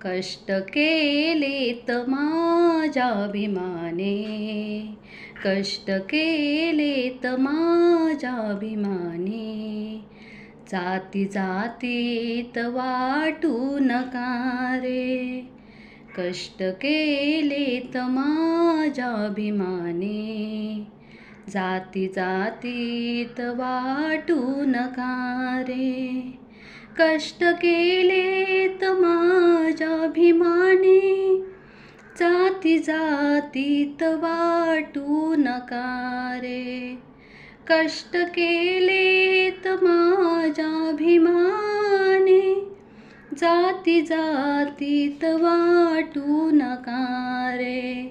कष्ट केलेत माझ्याभिमाने, कष्ट केलेत माझ्याभिमाने, जाती जातीत वाटू नका रे. कष्ट केलेत माझ्याभिमाने, जाती जातीत वाटू नका रे. कष्ट केलेत माझ्याभिमाने, जाती जातीत वाटू नका रे. कष्ट केलेत माझ्याभिमाने, जाती जातीत वाटू नका रे.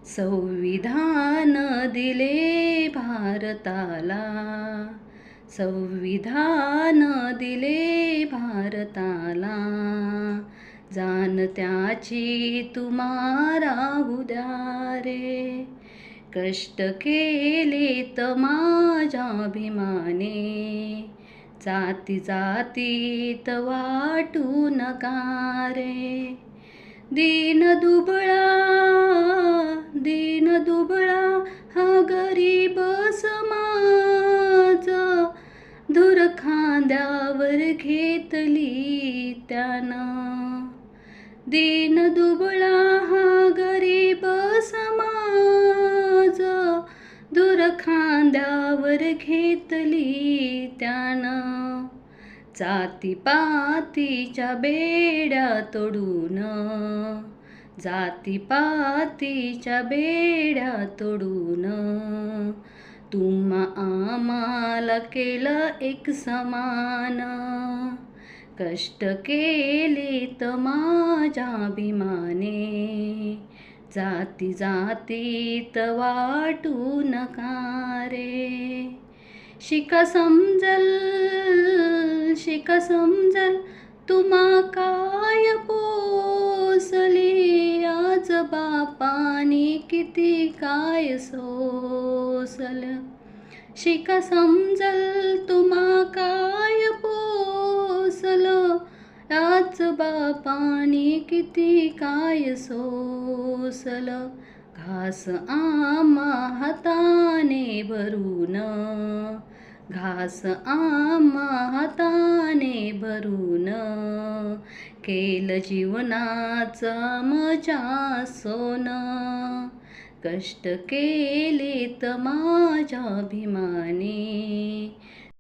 संविधान दिले भारताला, संविधान दिले भारताला, जाणत्याची तुम्हाला उद्या रे. कष्ट केलेत माझ्याभिमाने, जाती जातीत वाटू नका रे. दीन दुबळा हा गरीब समाज, धूर खांद्यावर घेतली त्यानं. दीन दुबळा हा गरीब समाज, धूर खांद्यावर घेतली त्यानं. जातीपातीच्या बेड्या तोडून, जातीपातीच्या बेड्या तोडून, तुम्हा आम्हाला केलं एक समान. कष्ट केलेत माझ्याभिमाने, जाती जातीत वाटू नका रे. कष्ट केलेत माझ्याभिमाने, जाती जातीत वाटू नका रे. संविधान दिले भारताला, संविधान दिले भारताला, जाणत्याची तुम्हाला उद्या रे. कष्ट केलेत माझ्याभिमाने, जाती जातीत वाटू नका रे. कष्ट केलेत माझ्याभिमाने, जाती जातीत वाटू नका रे. शिका समजल तुम्हा काय पोसले, आज बापाने किती काय सोसल. शिका समजल तुम्हा काय पोसल, आज बापाने किती काय सोसल. घास आम्हा हाताने भरून, घास आम्हा हाताने भरून, केलं जीवनाचं आमच्या सोनं. कष्ट केलेत माझ्याभिमाने,